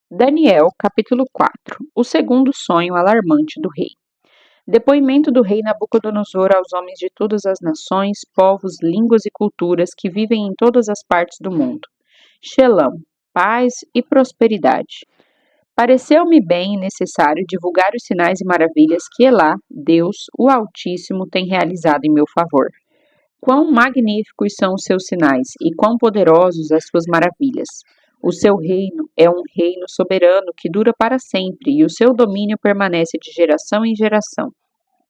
Daniel, capítulo 4. O segundo sonho alarmante do rei. Depoimento do rei Nabucodonosor aos homens de todas as nações, povos, línguas e culturas que vivem em todas as partes do mundo. Shelom, paz e prosperidade. Pareceu-me bem e necessário divulgar os sinais e maravilhas que Elá, Deus, o Altíssimo, tem realizado em meu favor. Quão magníficos são os seus sinais e quão poderosos as suas maravilhas! O seu reino é um reino soberano que dura para sempre e o seu domínio permanece de geração em geração.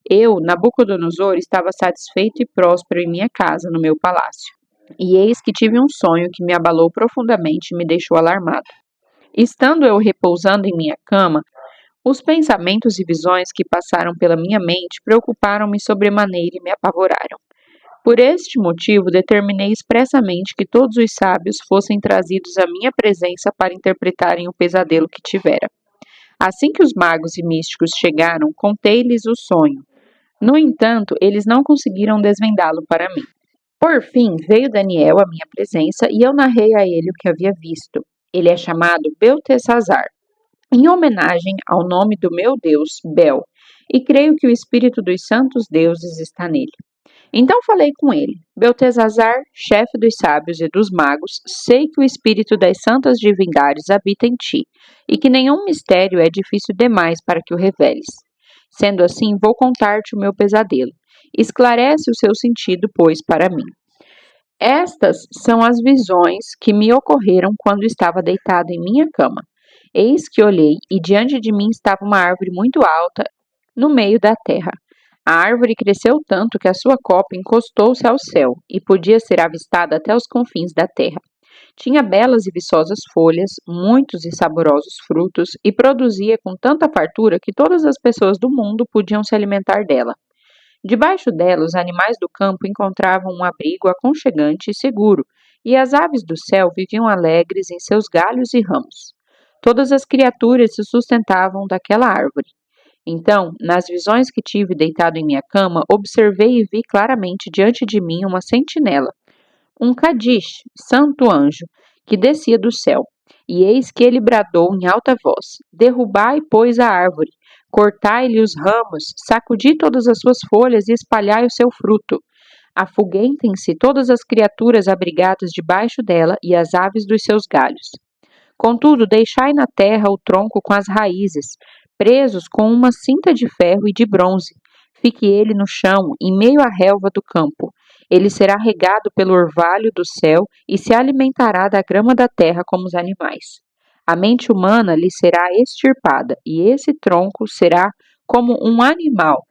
Eu, Nabucodonosor, estava satisfeito e próspero em minha casa, no meu palácio. E eis que tive um sonho que me abalou profundamente e me deixou alarmado. Estando eu repousando em minha cama, os pensamentos e visões que passaram pela minha mente preocuparam-me sobremaneira e me apavoraram. Por este motivo, determinei expressamente que todos os sábios fossem trazidos à minha presença para interpretarem o pesadelo que tivera. Assim que os magos e místicos chegaram, contei-lhes o sonho. No entanto, eles não conseguiram desvendá-lo para mim. Por fim, veio Daniel à minha presença e eu narrei a ele o que havia visto. Ele é chamado Beltesazar, em homenagem ao nome do meu Deus, Bel, e creio que o espírito dos santos deuses está nele. Então falei com ele: Beltesazar, chefe dos sábios e dos magos, sei que o espírito das santas divindades habita em ti, e que nenhum mistério é difícil demais para que o reveles. Sendo assim, vou contar-te o meu pesadelo. Esclarece o seu sentido, pois, para mim. Estas são as visões que me ocorreram quando estava deitado em minha cama. Eis que olhei, e diante de mim estava uma árvore muito alta, no meio da terra. A árvore cresceu tanto que a sua copa encostou-se ao céu e podia ser avistada até os confins da terra. Tinha belas e viçosas folhas, muitos e saborosos frutos, e produzia com tanta fartura que todas as pessoas do mundo podiam se alimentar dela. Debaixo dela, os animais do campo encontravam um abrigo aconchegante e seguro, e as aves do céu viviam alegres em seus galhos e ramos. Todas as criaturas se sustentavam daquela árvore. Então, nas visões que tive deitado em minha cama, observei e vi claramente diante de mim uma sentinela, um Cadiz, santo anjo, que descia do céu. E eis que ele bradou em alta voz: Derrubai, pois, a árvore, cortai-lhe os ramos, sacudi todas as suas folhas e espalhai o seu fruto. Afuguentem-se todas as criaturas abrigadas debaixo dela e as aves dos seus galhos. Contudo, deixai na terra o tronco com as raízes, presos com uma cinta de ferro e de bronze. Fique ele no chão, em meio à relva do campo. Ele será regado pelo orvalho do céu e se alimentará da grama da terra como os animais. A mente humana lhe será extirpada, e esse tronco será como um animal,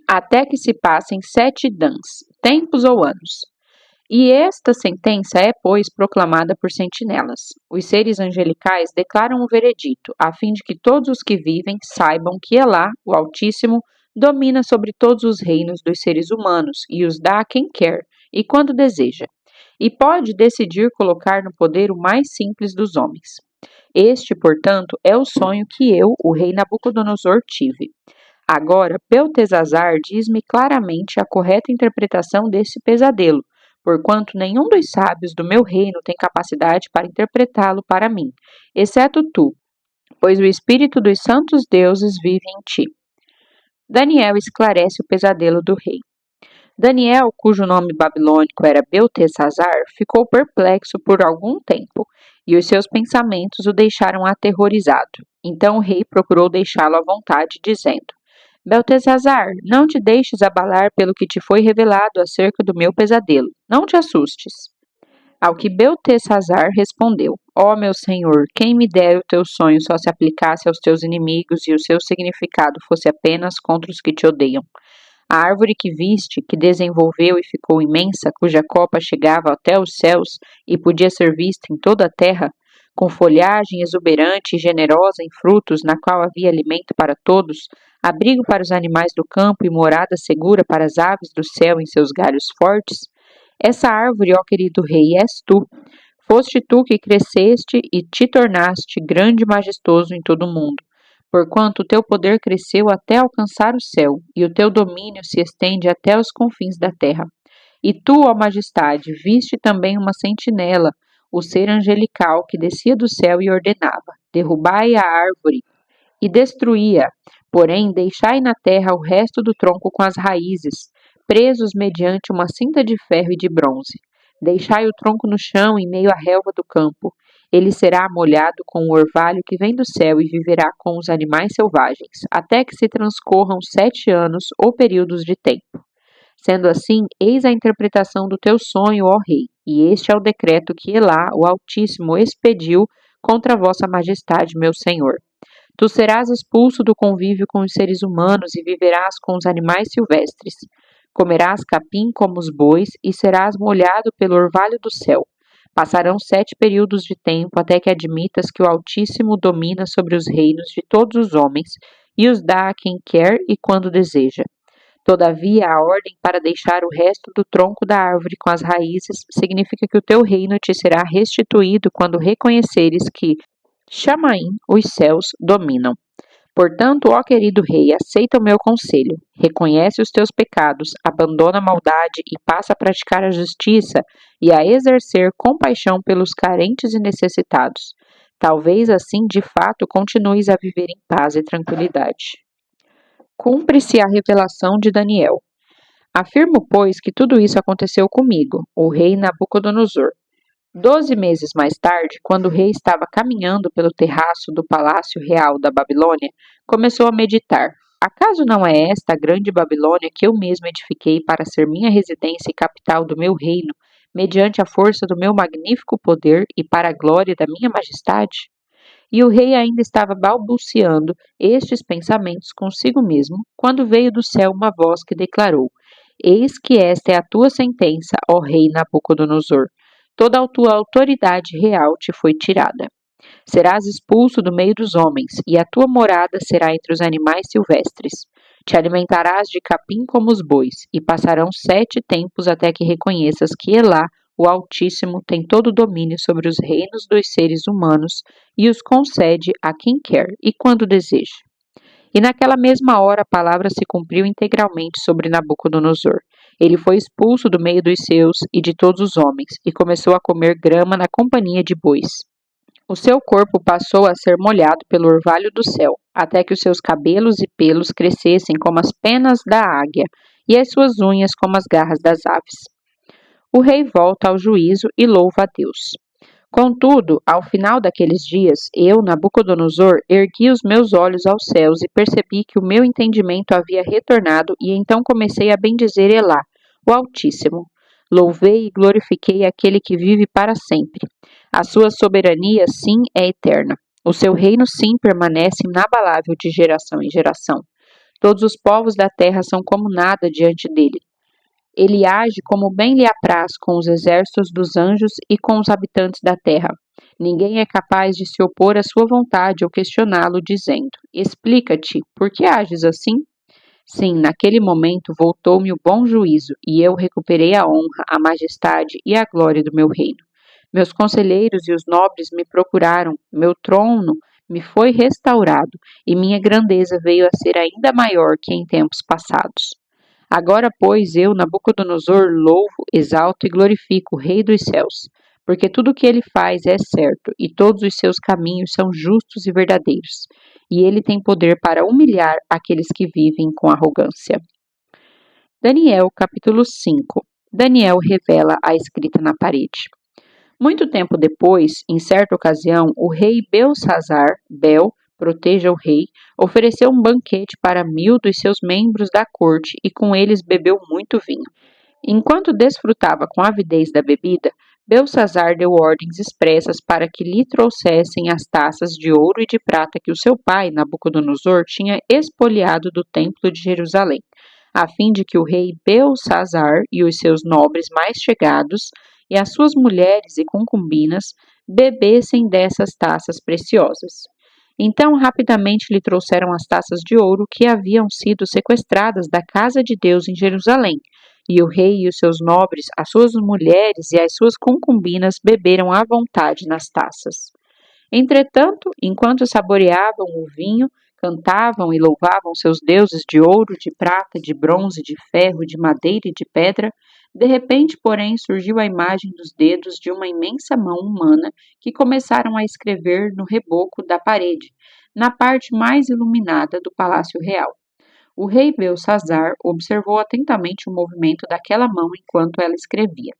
até que se passem 7 dãs, tempos ou anos. E esta sentença é, pois, proclamada por sentinelas. Os seres angelicais declaram o veredito, a fim de que todos os que vivem saibam que Elá, o Altíssimo, domina sobre todos os reinos dos seres humanos e os dá a quem quer e quando deseja, e pode decidir colocar no poder o mais simples dos homens. Este, portanto, é o sonho que eu, o rei Nabucodonosor, tive. Agora, Beltesazar diz-me claramente a correta interpretação desse pesadelo, porquanto nenhum dos sábios do meu reino tem capacidade para interpretá-lo para mim, exceto tu, pois o espírito dos santos deuses vive em ti. Daniel esclarece o pesadelo do rei. Daniel, cujo nome babilônico era Beltesazar, ficou perplexo por algum tempo, e os seus pensamentos o deixaram aterrorizado. Então o rei procurou deixá-lo à vontade, dizendo: Beltesazar, não te deixes abalar pelo que te foi revelado acerca do meu pesadelo. Não te assustes. Ao que Beltesazar respondeu: Ó meu senhor, quem me dera o teu sonho só se aplicasse aos teus inimigos e o seu significado fosse apenas contra os que te odeiam. A árvore que viste, que desenvolveu e ficou imensa, cuja copa chegava até os céus e podia ser vista em toda a terra, com folhagem exuberante e generosa em frutos, na qual havia alimento para todos, abrigo para os animais do campo e morada segura para as aves do céu em seus galhos fortes, essa árvore, ó querido rei, és tu. Foste tu que cresceste e te tornaste grande e majestoso em todo o mundo, porquanto o teu poder cresceu até alcançar o céu, e o teu domínio se estende até os confins da terra. E tu, ó majestade, viste também uma sentinela, o ser angelical que descia do céu e ordenava: derrubai a árvore e destruía, porém deixai na terra o resto do tronco com as raízes, presos mediante uma cinta de ferro e de bronze. Deixai o tronco no chão em meio à relva do campo. Ele será molhado com o orvalho que vem do céu e viverá com os animais selvagens, até que se transcorram 7 anos ou períodos de tempo. Sendo assim, eis a interpretação do teu sonho, ó rei, e este é o decreto que Elá, o Altíssimo, expediu contra vossa majestade, meu senhor. Tu serás expulso do convívio com os seres humanos e viverás com os animais silvestres. Comerás capim como os bois e serás molhado pelo orvalho do céu. Passarão 7 períodos de tempo até que admitas que o Altíssimo domina sobre os reinos de todos os homens e os dá a quem quer e quando deseja. Todavia, a ordem para deixar o resto do tronco da árvore com as raízes significa que o teu reino te será restituído quando reconheceres que Chamaim, os céus, dominam. Portanto, ó querido rei, aceita o meu conselho. Reconhece os teus pecados, abandona a maldade e passa a praticar a justiça e a exercer compaixão pelos carentes e necessitados. Talvez assim, de fato, continues a viver em paz e tranquilidade. Cumpre-se a revelação de Daniel. Afirmo, pois, que tudo isso aconteceu comigo, o rei Nabucodonosor. 12 meses mais tarde, quando o rei estava caminhando pelo terraço do Palácio Real da Babilônia, começou a meditar: acaso não é esta a grande Babilônia que eu mesmo edifiquei para ser minha residência e capital do meu reino, mediante a força do meu magnífico poder e para a glória da minha majestade? E o rei ainda estava balbuciando estes pensamentos consigo mesmo, quando veio do céu uma voz que declarou: eis que esta é a tua sentença, ó rei Nabucodonosor. Toda a tua autoridade real te foi tirada. Serás expulso do meio dos homens, e a tua morada será entre os animais silvestres. Te alimentarás de capim como os bois, e passarão 7 tempos até que reconheças que Elá, o Altíssimo, tem todo o domínio sobre os reinos dos seres humanos e os concede a quem quer e quando deseja. E naquela mesma hora a palavra se cumpriu integralmente sobre Nabucodonosor. Ele foi expulso do meio dos seus e de todos os homens, e começou a comer grama na companhia de bois. O seu corpo passou a ser molhado pelo orvalho do céu, até que os seus cabelos e pelos crescessem como as penas da águia, e as suas unhas como as garras das aves. O rei volta ao juízo e louva a Deus. Contudo, ao final daqueles dias, eu, Nabucodonosor, ergui os meus olhos aos céus e percebi que o meu entendimento havia retornado, e então comecei a bendizer Elá, o Altíssimo. Louvei e glorifiquei aquele que vive para sempre. A sua soberania, sim, é eterna. O seu reino, sim, permanece inabalável de geração em geração. Todos os povos da terra são como nada diante dele. Ele age como bem lhe apraz com os exércitos dos anjos e com os habitantes da terra. Ninguém é capaz de se opor à sua vontade ou questioná-lo, dizendo: explica-te, por que ages assim? Sim, naquele momento voltou-me o bom juízo, e eu recuperei a honra, a majestade e a glória do meu reino. Meus conselheiros e os nobres me procuraram, meu trono me foi restaurado, e minha grandeza veio a ser ainda maior que em tempos passados. Agora, pois, eu, Nabucodonosor, louvo, exalto e glorifico o Rei dos céus, porque tudo o que ele faz é certo, e todos os seus caminhos são justos e verdadeiros, e ele tem poder para humilhar aqueles que vivem com arrogância. Daniel, capítulo 5. Daniel revela a escrita na parede. Muito tempo depois, em certa ocasião, o rei Belsazar, proteja o rei, ofereceu um banquete para 1000 dos seus membros da corte e com eles bebeu muito vinho. Enquanto desfrutava com avidez da bebida, Belsazar deu ordens expressas para que lhe trouxessem as taças de ouro e de prata que o seu pai, Nabucodonosor, tinha expoliado do templo de Jerusalém, a fim de que o rei Belsazar e os seus nobres mais chegados e as suas mulheres e concubinas bebessem dessas taças preciosas. Então, rapidamente lhe trouxeram as taças de ouro que haviam sido sequestradas da casa de Deus em Jerusalém, e o rei e os seus nobres, as suas mulheres e as suas concubinas beberam à vontade nas taças. Entretanto, enquanto saboreavam o vinho, cantavam e louvavam seus deuses de ouro, de prata, de bronze, de ferro, de madeira e de pedra, De repente, porém, surgiu a imagem dos dedos de uma imensa mão humana que começaram a escrever no reboco da parede, na parte mais iluminada do palácio real. O rei Belsazar observou atentamente o movimento daquela mão enquanto ela escrevia.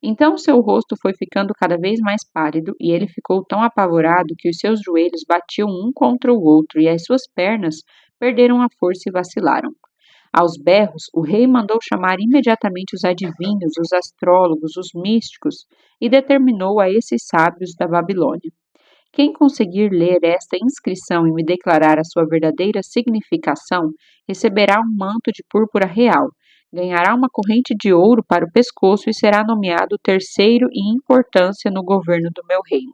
Então seu rosto foi ficando cada vez mais pálido e ele ficou tão apavorado que os seus joelhos batiam um contra o outro e as suas pernas perderam a força e vacilaram. Aos berros, o rei mandou chamar imediatamente os adivinhos, os astrólogos, os místicos e determinou a esses sábios da Babilônia: quem conseguir ler esta inscrição e me declarar a sua verdadeira significação, receberá um manto de púrpura real, ganhará uma corrente de ouro para o pescoço e será nomeado terceiro em importância no governo do meu reino.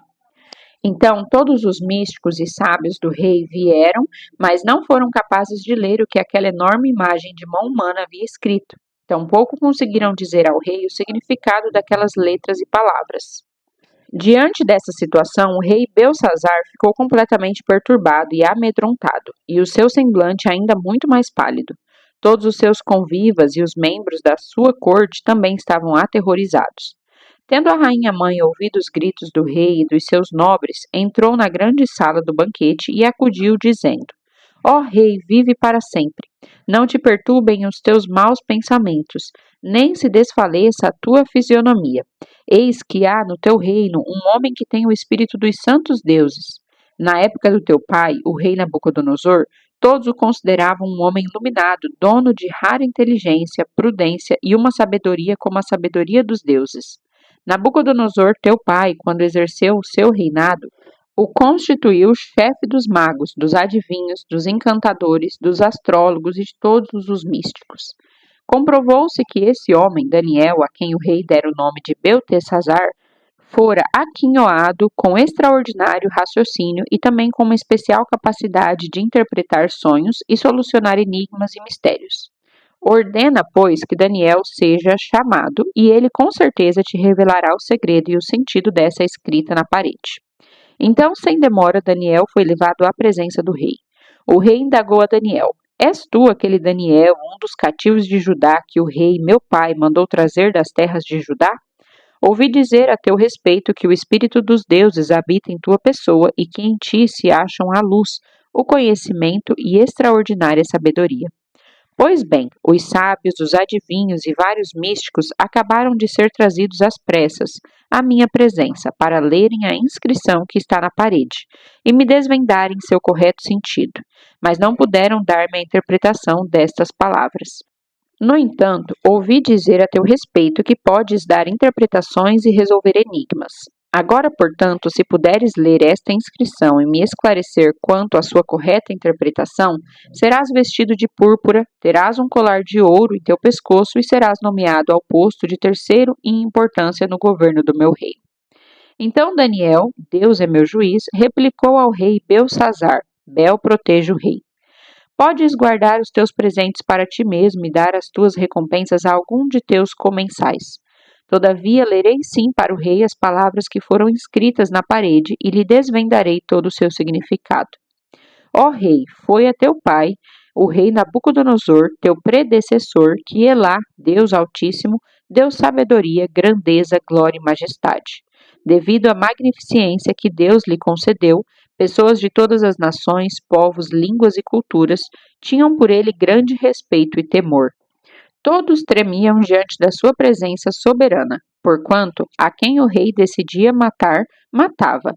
Então todos os místicos e sábios do rei vieram, mas não foram capazes de ler o que aquela enorme imagem de mão humana havia escrito. Tampouco conseguiram dizer ao rei o significado daquelas letras e palavras. Diante dessa situação, o rei Belsazar ficou completamente perturbado e amedrontado, e o seu semblante ainda muito mais pálido. Todos os seus convivas e os membros da sua corte também estavam aterrorizados. Tendo a rainha-mãe ouvido os gritos do rei e dos seus nobres, entrou na grande sala do banquete e acudiu, dizendo: Ó rei, vive para sempre. Não te perturbem os teus maus pensamentos, nem se desfaleça a tua fisionomia. Eis que há no teu reino um homem que tem o espírito dos santos deuses. Na época do teu pai, o rei Nabucodonosor, todos o consideravam um homem iluminado, dono de rara inteligência, prudência e uma sabedoria como a sabedoria dos deuses. Nabucodonosor, teu pai, quando exerceu o seu reinado, o constituiu chefe dos magos, dos adivinhos, dos encantadores, dos astrólogos e de todos os místicos. Comprovou-se que esse homem, Daniel, a quem o rei dera o nome de Beltesazar, fora aquinhoado com extraordinário raciocínio e também com uma especial capacidade de interpretar sonhos e solucionar enigmas e mistérios. Ordena, pois, que Daniel seja chamado, e ele com certeza te revelará o segredo e o sentido dessa escrita na parede. Então, sem demora, Daniel foi levado à presença do rei. O rei indagou a Daniel: És tu aquele Daniel, um dos cativos de Judá, que o rei, meu pai, mandou trazer das terras de Judá? Ouvi dizer a teu respeito que o espírito dos deuses habita em tua pessoa e que em ti se acham a luz, o conhecimento e extraordinária sabedoria. Pois bem, os sábios, os adivinhos e vários místicos acabaram de ser trazidos às pressas à minha presença para lerem a inscrição que está na parede e me desvendarem seu correto sentido, mas não puderam dar-me a interpretação destas palavras. No entanto, ouvi dizer a teu respeito que podes dar interpretações e resolver enigmas. Agora, portanto, se puderes ler esta inscrição e me esclarecer quanto à sua correta interpretação, serás vestido de púrpura, terás um colar de ouro em teu pescoço e serás nomeado ao posto de terceiro em importância no governo do meu reino. Então Daniel, Deus é meu juiz, replicou ao rei Belsazar: Bel proteja o rei. Podes guardar os teus presentes para ti mesmo e dar as tuas recompensas a algum de teus comensais. Todavia, lerei sim para o rei as palavras que foram escritas na parede e lhe desvendarei todo o seu significado. Ó rei, foi a teu pai, o rei Nabucodonosor, teu predecessor, que Elá, Deus Altíssimo, deu sabedoria, grandeza, glória e majestade. Devido à magnificência que Deus lhe concedeu, pessoas de todas as nações, povos, línguas e culturas tinham por ele grande respeito e temor. Todos tremiam diante da sua presença soberana, porquanto a quem o rei decidia matar, matava,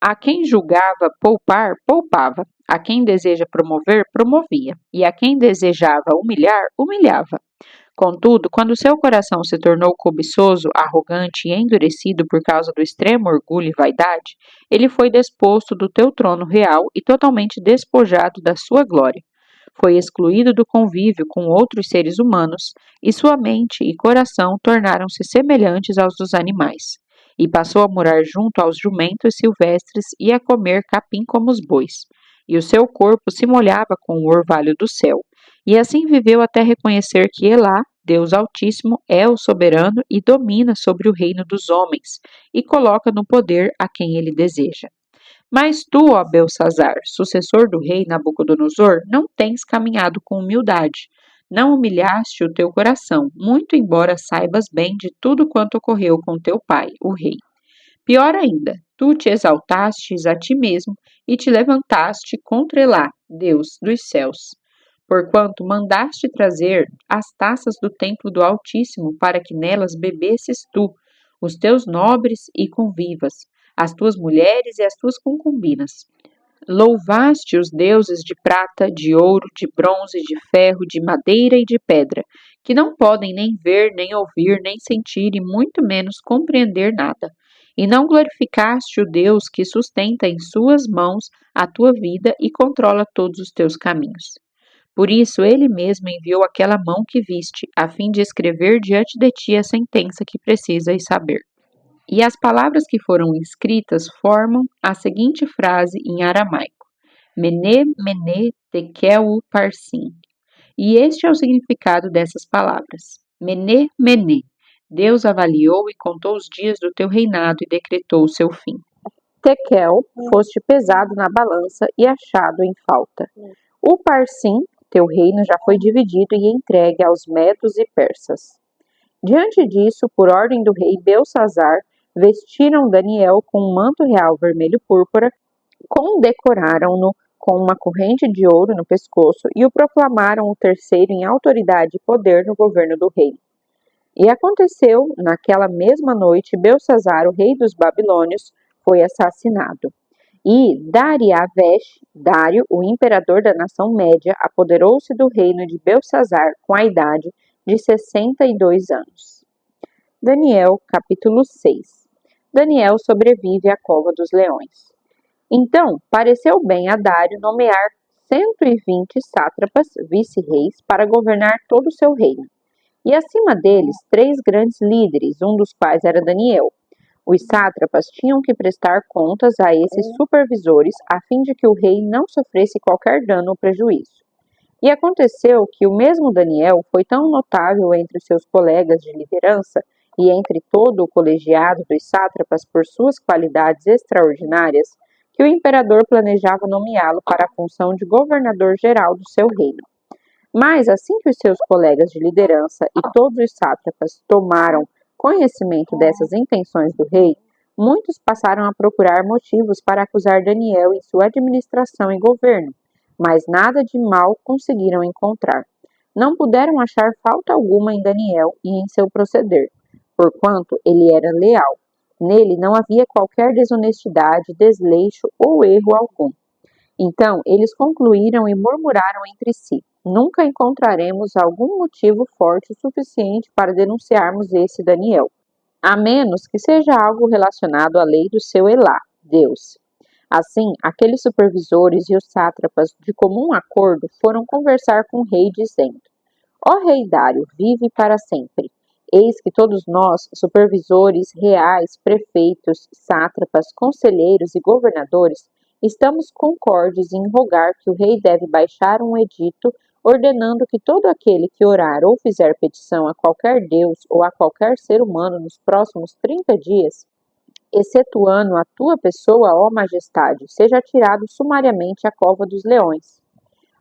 a quem julgava poupar, poupava, a quem deseja promover, promovia, e a quem desejava humilhar, humilhava. Contudo, quando seu coração se tornou cobiçoso, arrogante e endurecido por causa do extremo orgulho e vaidade, ele foi desposto do teu trono real e totalmente despojado da sua glória. Foi excluído do convívio com outros seres humanos, e sua mente e coração tornaram-se semelhantes aos dos animais. E passou a morar junto aos jumentos silvestres e a comer capim como os bois. E o seu corpo se molhava com o orvalho do céu. E assim viveu até reconhecer que Elá, Deus Altíssimo, é o soberano e domina sobre o reino dos homens, e coloca no poder a quem ele deseja. Mas tu, ó Belsazar, sucessor do rei Nabucodonosor, não tens caminhado com humildade, Não humilhaste o teu coração, muito embora saibas bem de tudo quanto ocorreu com teu pai, o rei. Pior ainda, tu te exaltastes a ti mesmo e te levantaste contra Elá, Deus dos céus. Porquanto mandaste trazer as taças do templo do Altíssimo para que nelas bebesses tu, os teus nobres e convivas, as tuas mulheres e as tuas concubinas. Louvaste os deuses de prata, de ouro, de bronze, de ferro, de madeira e de pedra, que não podem nem ver, nem ouvir, nem sentir e muito menos compreender nada. E não glorificaste o Deus que sustenta em suas mãos a tua vida e controla todos os teus caminhos. Por isso ele mesmo enviou aquela mão que viste, a fim de escrever diante de ti a sentença que precisas saber. E as palavras que foram escritas formam a seguinte frase em aramaico: Mene, mene, tekel, parsim. E este é o significado dessas palavras. Mene, mene. Deus avaliou e contou os dias do teu reinado e decretou o seu fim. Tekel, foste pesado na balança e achado em falta. O parsim, teu reino já foi dividido e entregue aos medos e persas. Diante disso, por ordem do rei Belsassar, vestiram Daniel com um manto real vermelho-púrpura, condecoraram-no com uma corrente de ouro no pescoço e o proclamaram o terceiro em autoridade e poder no governo do rei. E aconteceu, naquela mesma noite, Belsassar, o rei dos babilônios, foi assassinado. E Dariavesh, Dário, o imperador da nação média, apoderou-se do reino de Belsassar com a idade de 62 anos. Daniel, capítulo 6. Daniel sobrevive à cova dos leões. Então, pareceu bem a Dário nomear 120 sátrapas, vice-reis, para governar todo o seu reino. E acima deles, 3 grandes líderes, um dos quais era Daniel. Os sátrapas tinham que prestar contas a esses supervisores, a fim de que o rei não sofresse qualquer dano ou prejuízo. E aconteceu que o mesmo Daniel foi tão notável entre seus colegas de liderança e entre todo o colegiado dos sátrapas por suas qualidades extraordinárias, que o imperador planejava nomeá-lo para a função de governador-geral do seu reino. Mas assim que os seus colegas de liderança e todos os sátrapas tomaram conhecimento dessas intenções do rei, muitos passaram a procurar motivos para acusar Daniel em sua administração e governo, mas nada de mal conseguiram encontrar. Não puderam achar falta alguma em Daniel e em seu proceder, porquanto ele era leal. Nele não havia qualquer desonestidade, desleixo ou erro algum. Então eles concluíram e murmuraram entre si: nunca encontraremos algum motivo forte o suficiente para denunciarmos esse Daniel, a menos que seja algo relacionado à lei do seu Elá, Deus. Assim, aqueles supervisores e os sátrapas, de comum acordo, foram conversar com o rei, dizendo: Ó rei Dário, vive para sempre. Eis que todos nós, supervisores reais, prefeitos, sátrapas, conselheiros e governadores, estamos concordes em rogar que o rei deve baixar um edito ordenando que todo aquele que orar ou fizer petição a qualquer deus ou a qualquer ser humano nos próximos 30 dias, excetuando a tua pessoa, ó majestade, seja tirado sumariamente à cova dos leões.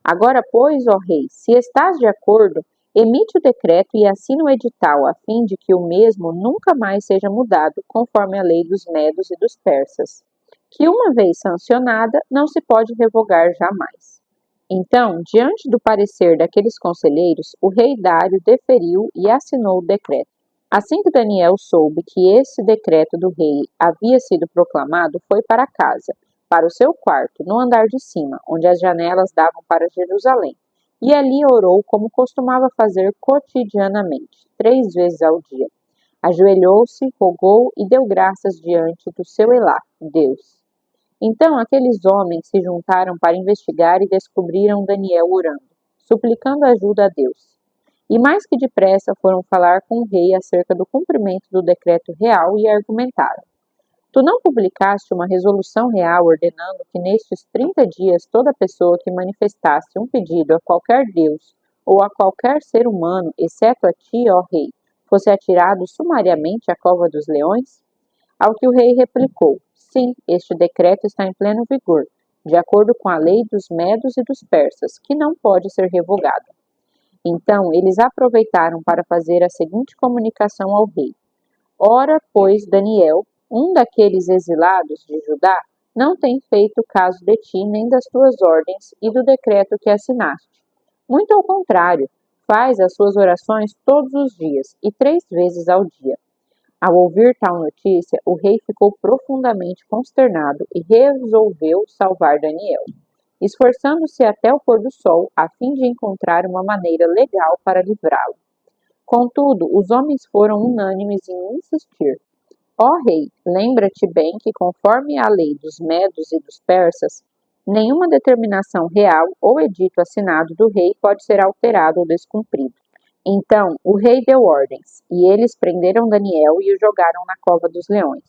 Agora, pois, ó rei, se estás de acordo, emite o decreto e assina o edital, a fim de que o mesmo nunca mais seja mudado, conforme a lei dos medos e dos persas, que uma vez sancionada, não se pode revogar jamais. Então, diante do parecer daqueles conselheiros, o rei Dário deferiu e assinou o decreto. Assim que Daniel soube que esse decreto do rei havia sido proclamado, foi para casa, para o seu quarto, no andar de cima, onde as janelas davam para Jerusalém, e ali orou como costumava fazer cotidianamente, 3 vezes ao dia. Ajoelhou-se, rogou e deu graças diante do seu Elá, Deus. Então aqueles homens se juntaram para investigar e descobriram Daniel orando, suplicando ajuda a Deus. E mais que depressa foram falar com o rei acerca do cumprimento do decreto real e argumentaram: Tu não publicaste uma resolução real ordenando que nestes 30 dias toda pessoa que manifestasse um pedido a qualquer deus ou a qualquer ser humano, exceto a ti, ó rei, fosse atirado sumariamente à cova dos leões? Ao que o rei replicou: Sim, este decreto está em pleno vigor, de acordo com a lei dos medos e dos persas, que não pode ser revogada. Então eles aproveitaram para fazer a seguinte comunicação ao rei: Ora, pois, Daniel, um daqueles exilados de Judá, não tem feito caso de ti nem das tuas ordens e do decreto que assinaste. Muito ao contrário, faz as suas orações todos os dias e 3 vezes ao dia. Ao ouvir tal notícia, o rei ficou profundamente consternado e resolveu salvar Daniel, esforçando-se até o pôr do sol a fim de encontrar uma maneira legal para livrá-lo. Contudo, os homens foram unânimes em insistir. Ó rei, lembra-te bem que, conforme a lei dos medos e dos persas, nenhuma determinação real ou edito assinado do rei pode ser alterado ou descumprido. Então o rei deu ordens, e eles prenderam Daniel e o jogaram na cova dos leões.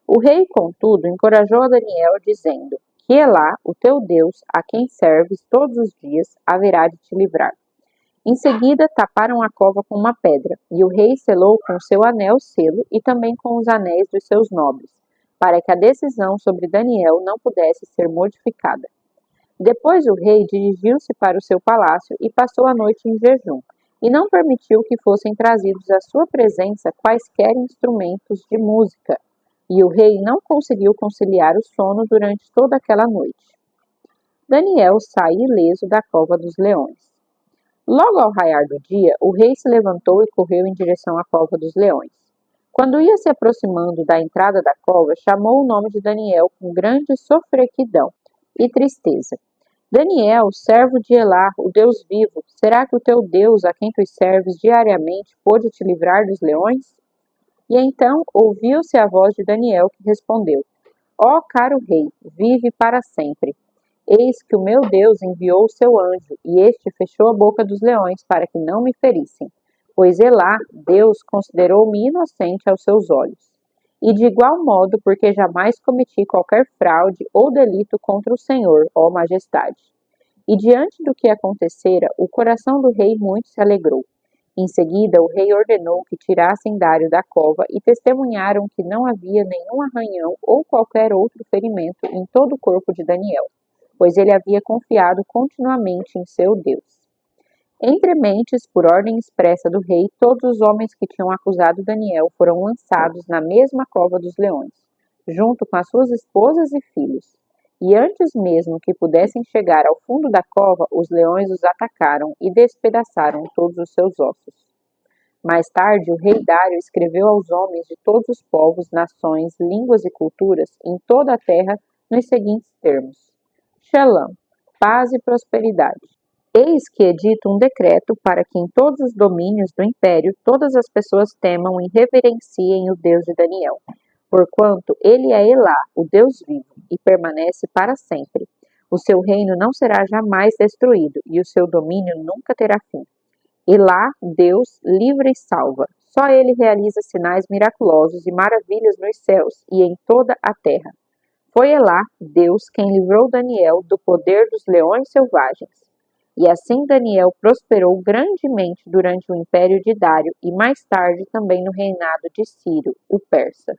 O rei, contudo, encorajou a Daniel, dizendo: Que Elá, o teu Deus, a quem serves todos os dias, haverá de te livrar. Em seguida, taparam a cova com uma pedra, e o rei selou com seu anel selo e também com os anéis dos seus nobres, para que a decisão sobre Daniel não pudesse ser modificada. Depois o rei dirigiu-se para o seu palácio e passou a noite em jejum, e não permitiu que fossem trazidos à sua presença quaisquer instrumentos de música, e o rei não conseguiu conciliar o sono durante toda aquela noite. Daniel sai ileso da cova dos leões. Logo ao raiar do dia, o rei se levantou e correu em direção à cova dos leões. Quando ia se aproximando da entrada da cova, chamou o nome de Daniel com grande sofrequidão e tristeza. Daniel, servo de Elá, o Deus vivo, será que o teu Deus, a quem tu serves diariamente, pôde te livrar dos leões? E então ouviu-se a voz de Daniel, que respondeu: Ó caro rei, vive para sempre. Eis que o meu Deus enviou o seu anjo, e este fechou a boca dos leões para que não me ferissem, pois Elá, Deus, considerou-me inocente aos seus olhos. E de igual modo, porque jamais cometi qualquer fraude ou delito contra o Senhor, ó majestade. E diante do que acontecera, o coração do rei muito se alegrou. Em seguida, o rei ordenou que tirassem Dário da cova e testemunharam que não havia nenhum arranhão ou qualquer outro ferimento em todo o corpo de Daniel, pois ele havia confiado continuamente em seu Deus. Entre mentes, por ordem expressa do rei, todos os homens que tinham acusado Daniel foram lançados na mesma cova dos leões, junto com as suas esposas e filhos. E antes mesmo que pudessem chegar ao fundo da cova, os leões os atacaram e despedaçaram todos os seus ossos. Mais tarde, o rei Dário escreveu aos homens de todos os povos, nações, línguas e culturas em toda a terra nos seguintes termos: Shalom, paz e prosperidade. Eis que edito um decreto para que em todos os domínios do império todas as pessoas temam e reverenciem o Deus de Daniel, porquanto ele é Elá, o Deus vivo, e permanece para sempre. O seu reino não será jamais destruído, e o seu domínio nunca terá fim. Elá, Deus, livra e salva. Só ele realiza sinais miraculosos e maravilhas nos céus e em toda a terra. Foi Elá, Deus, quem livrou Daniel do poder dos leões selvagens. E assim Daniel prosperou grandemente durante o império de Dário e mais tarde também no reinado de Ciro, o persa.